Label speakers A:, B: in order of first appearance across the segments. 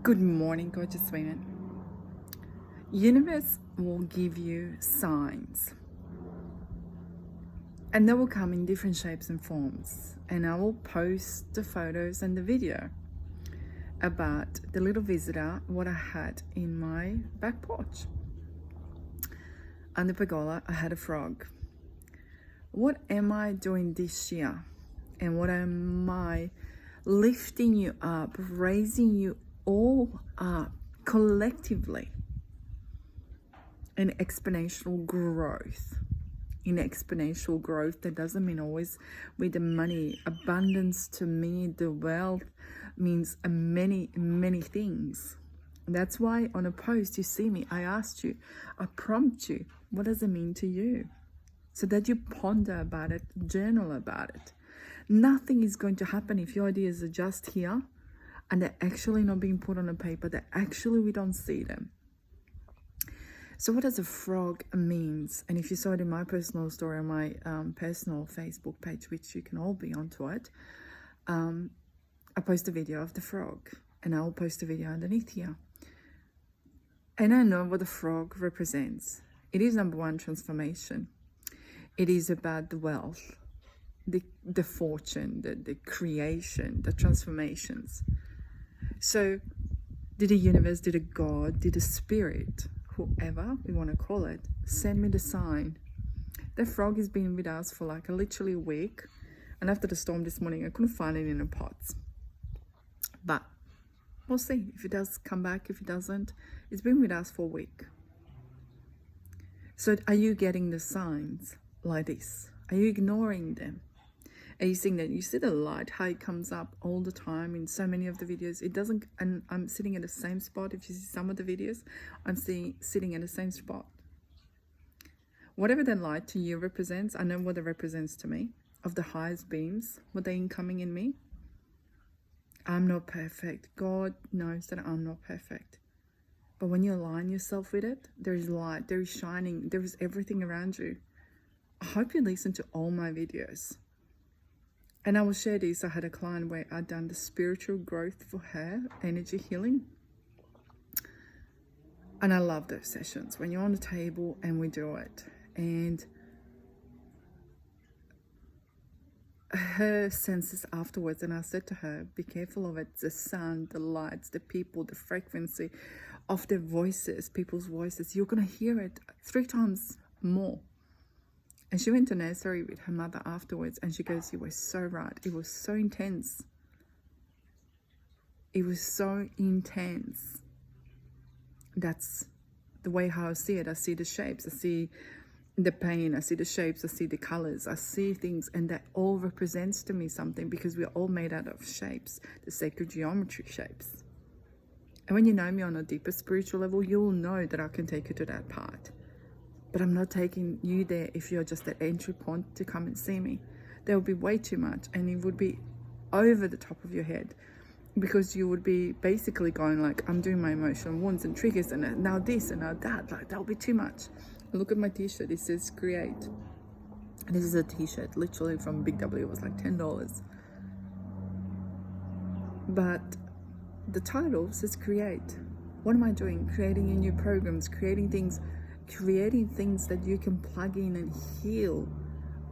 A: Good morning, gorgeous women. Universe will give you signs, and they will come in different shapes and forms. And I will post the photos and the video about the little visitor, what I had in my back porch. On the pergola, I had a frog. What am I doing this year? And what am I lifting you up, raising you all up collectively? In exponential growth. In exponential growth, that doesn't mean always with the money. Abundance to me, the wealth means many, many things. That's why on a post you see me, I asked you, I prompt you, what does it mean to you? So that you ponder about it, journal about it. Nothing is going to happen if your ideas are just here and they're actually not being put on a paper, that actually we don't see them. So what does a frog means? And if you saw it in my personal story on my personal Facebook page, which you can all be onto it, I post a video of the frog, and I'll post a video underneath here. And I know what the frog represents. It is number one, transformation. It is about the wealth, the fortune, the creation, the transformations. So did the universe, did a God, did a spirit, whoever we want to call it, send me the sign? The frog has been with us for like literally a week, and after the storm this morning I couldn't find it in the pots, but we'll see if it does come back. If it doesn't, it's been with us for a week. So are you getting the signs like this? Are you ignoring them? Are you seeing that? You see the light, how it comes up all the time in so many of the videos. It doesn't, and I'm sitting at the same spot. If you see some of the videos, I'm sitting at the same spot. Whatever that light to you represents, I know what it represents to me, of the highest beams, what they're incoming in me. I'm not perfect. God knows that I'm not perfect. But when you align yourself with it, there is light, there is shining, there is everything around you. I hope you listen to all my videos. And I will share this. I had a client where I'd done the spiritual growth for her, energy healing. And I love those sessions when you're on the table and we do it. And her senses afterwards, and I said to her, be careful of it, the sun, the lights, the people, the frequency of their voices, people's voices, you're going to hear it 3 times more. And she went to nursery with her mother afterwards, and she goes, you were so right, it was so intense. It was so intense. That's the way how I see it. I see the shapes, I see the pain, I see the shapes, I see the colors, I see things, and that all represents to me something, because we're all made out of shapes, the sacred geometry shapes. And when you know me on a deeper spiritual level, you'll know that I can take you to that part. But I'm not taking you there if you're just at entry point to come and see me. There would be way too much, and it would be over the top of your head, because you would be basically going like, I'm doing my emotional wounds and triggers, and now this and now that. Like, that would be too much. Look at my t-shirt. It says create. And this is a t-shirt literally from Big W. It was like $10. But the title says create. What am I doing? Creating new programs, creating things that you can plug in and heal.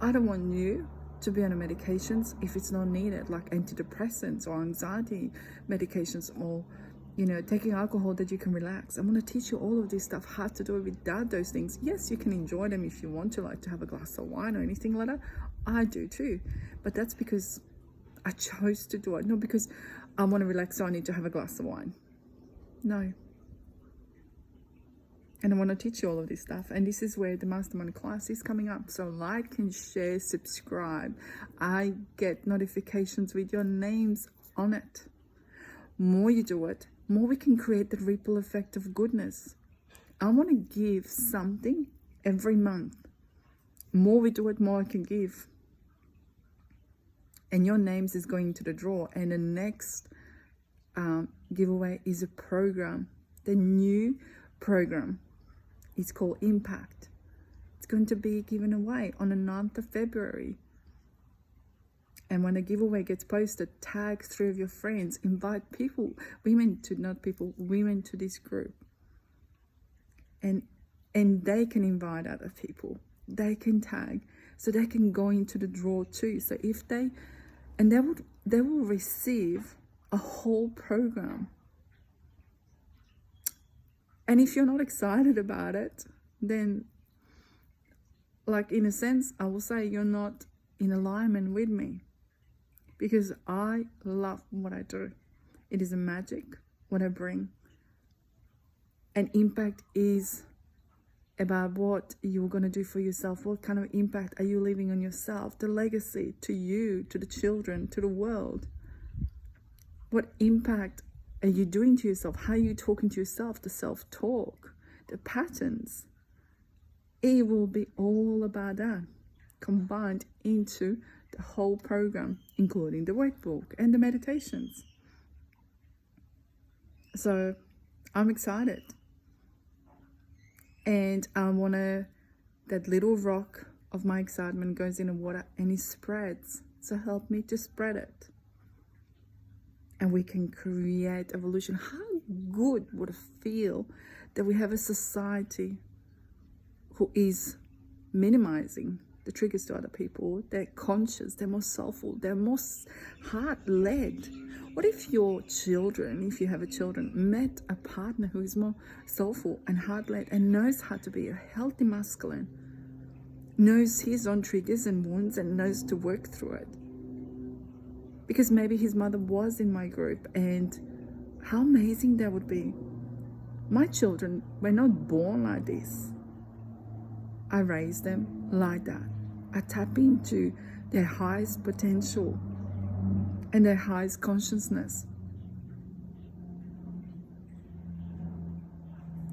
A: I don't want you to be on medications if it's not needed, like antidepressants or anxiety medications, or taking alcohol that you can relax. I'm going to teach you all of this stuff, how to do it without those things. Yes, you can enjoy them if you want to, like to have a glass of wine or anything like that. I do too, but that's because I chose to do it, not because I want to relax, so I need to have a glass of wine. No. And I want to teach you all of this stuff. And this is where the mastermind class is coming up. So like and share, subscribe. I get notifications with your names on it. More you do it, more we can create the ripple effect of goodness. I want to give something every month. More we do it, more I can give. And your names is going to the draw. And the next giveaway is a program. The new program. It's called Impact. It's going to be given away on the 9th of February. And when the giveaway gets posted, tag 3 of your friends, invite women to this group. And they can invite other people. They can tag, so they can go into the draw too. So they will receive a whole program. And if you're not excited about it, then, like, in a sense, I will say you're not in alignment with me, because I love what I do. It is a magic what I bring. And impact is about what you're going to do for yourself. What kind of impact are you leaving on yourself? The legacy to you, to the children, to the world. What impact are you doing to yourself? How are you talking to yourself? The self-talk, the patterns. It will be all about that, combined into the whole program, including the workbook and the meditations. So I'm excited. And that little rock of my excitement goes in the water and it spreads. So help me to spread it. And we can create evolution. How good would it feel that we have a society who is minimizing the triggers to other people? They're conscious, they're more soulful, they're more heart-led. What if your children, if you have a children, met a partner who is more soulful and heart-led and knows how to be a healthy masculine, knows his own triggers and wounds and knows to work through it? Because maybe his mother was in my group, and how amazing that would be. My children were not born like this. I raised them like that. I tap into their highest potential and their highest consciousness.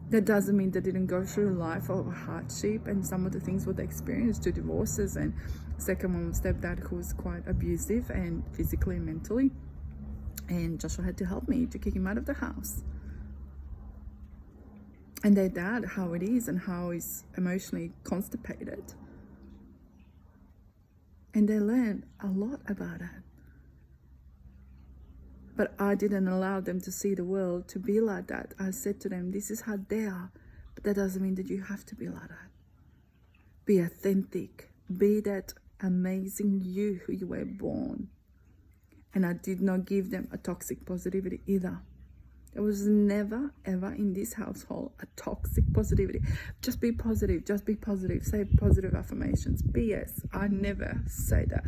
A: That doesn't mean they didn't go through a life of hardship and some of the things what they experienced, 2 divorces, and second one was stepdad who was quite abusive and physically and mentally. And Joshua had to help me to kick him out of the house. And their dad, how it is and how he's emotionally constipated. And they learned a lot about it. But I didn't allow them to see the world to be like that. I said to them, this is how they are, but that doesn't mean that you have to be like that. Be authentic. Be that amazing you who you were born. And I did not give them a toxic positivity either. There was never, ever in this household a toxic positivity. Just be positive, just be positive. Say positive affirmations. BS, I never say that.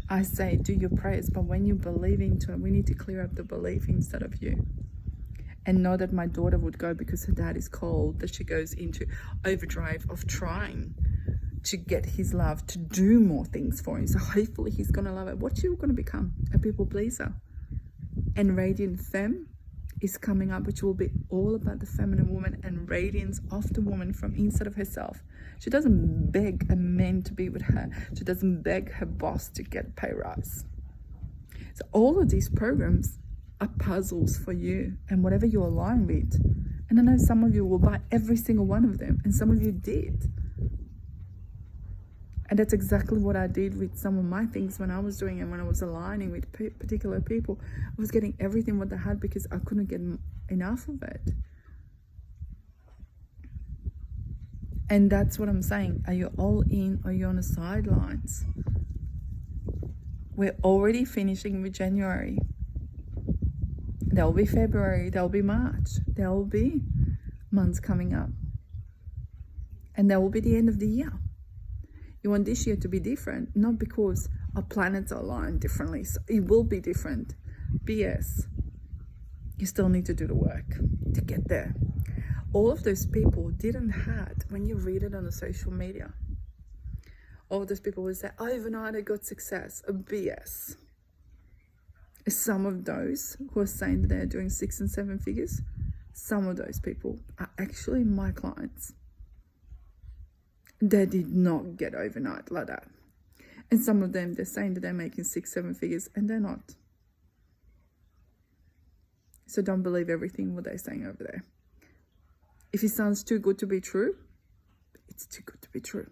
A: I say do your prayers, but when you believe into it, we need to clear up the belief instead of you. And know that my daughter would go because her dad is cold, that she goes into overdrive of trying to get his love, to do more things for him. So hopefully he's going to love it. What you're going to become? A people pleaser. And Radiant Femme is coming up, which will be all about the feminine woman and radiance of the woman from inside of herself. She doesn't beg a man to be with her. She doesn't beg her boss to get pay rise. So all of these programs are puzzles for you and whatever you align with. And I know some of you will buy every single one of them, and some of you did. And that's exactly what I did with some of my things when I was doing it, when I was aligning with particular people. I was getting everything what they had because I couldn't get enough of it. And that's what I'm saying. Are you all in or are you on the sidelines? We're already finishing with January. There'll be February, there'll be March, there'll be months coming up. And there will be the end of the year. You want this year to be different, not because our planets are aligned differently. So it will be different. BS. You still need to do the work to get there. All of those people didn't have, when you read it on the social media, all of those people would say, overnight I got success. BS. Some of those who are saying that they're doing 6 and 7 figures, some of those people are actually my clients. They did not get overnight like that. And some of them, they're saying that they're making 6, 7 figures, and they're not. So don't believe everything what they're saying over there. If it sounds too good to be true, it's too good to be true.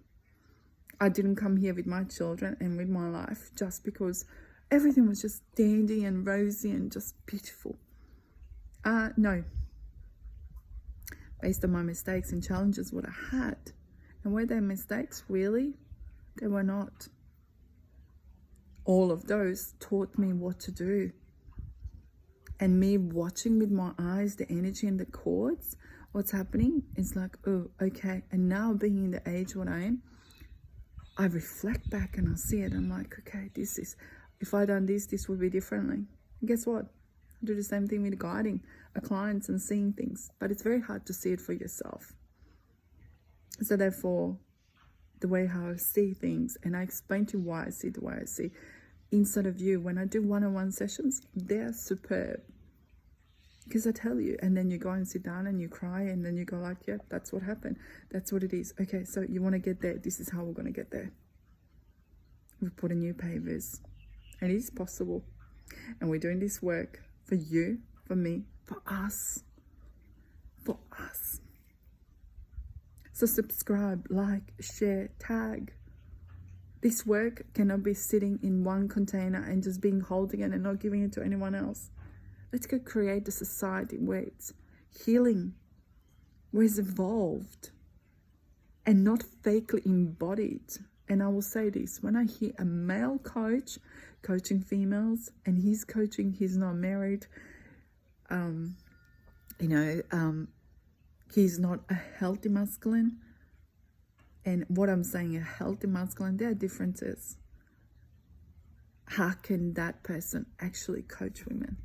A: I didn't come here with my children and with my life just because everything was just dandy and rosy and just beautiful. No. Based on my mistakes and challenges, what I had. And were they mistakes? Really? They were not. All of those taught me what to do. And me watching with my eyes the energy and the chords, what's happening, is like, oh, okay. And now being in the age what I am, I reflect back and I see it. I'm like, okay, this is, if I done this would be differently. And guess what? I do the same thing with guiding our clients and seeing things. But it's very hard to see it for yourself. So therefore, the way how I see things, and I explain to you why I see the way I see inside of you. When I do one-on-one sessions, they're superb. Because I tell you, and then you go and sit down and you cry, and then you go like, yeah, that's what happened. That's what it is. Okay, so you want to get there. This is how we're going to get there. We put in new pavers. And it is possible. And we're doing this work for you, for me, for us. For us. So subscribe, like, share, tag. This work cannot be sitting in one container and just being holding it and not giving it to anyone else. Let's go create a society where it's healing, where it's evolved, and not fakely embodied. And I will say this, when I hear a male coach coaching females, and he's coaching, he's not married, he's not a healthy masculine. And what I'm saying, a healthy masculine, there are differences. How can that person actually coach women?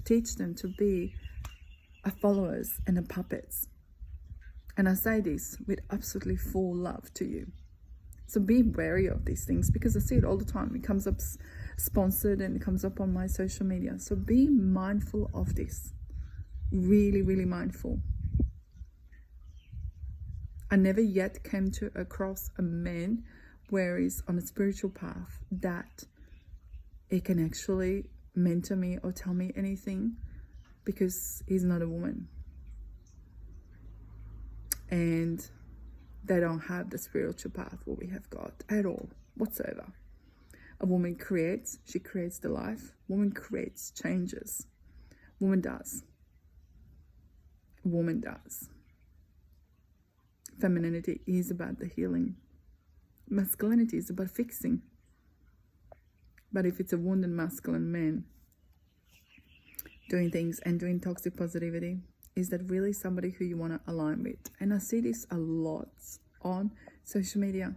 A: Teach them to be a followers and a puppets. And I say this with absolutely full love to you. So be wary of these things, because I see it all the time. It comes up sponsored and it comes up on my social media. So be mindful of this. Really, really mindful. I never yet came across a man where he's on a spiritual path that he can actually mentor me or tell me anything, because he's not a woman. And they don't have the spiritual path what we have got at all, whatsoever. A woman creates, she creates the life. Woman creates changes. Woman does. Woman does. Femininity is about the healing. Masculinity is about fixing. But if it's a wounded masculine man doing things and doing toxic positivity, is that really somebody who you want to align with? And I see this a lot on social media.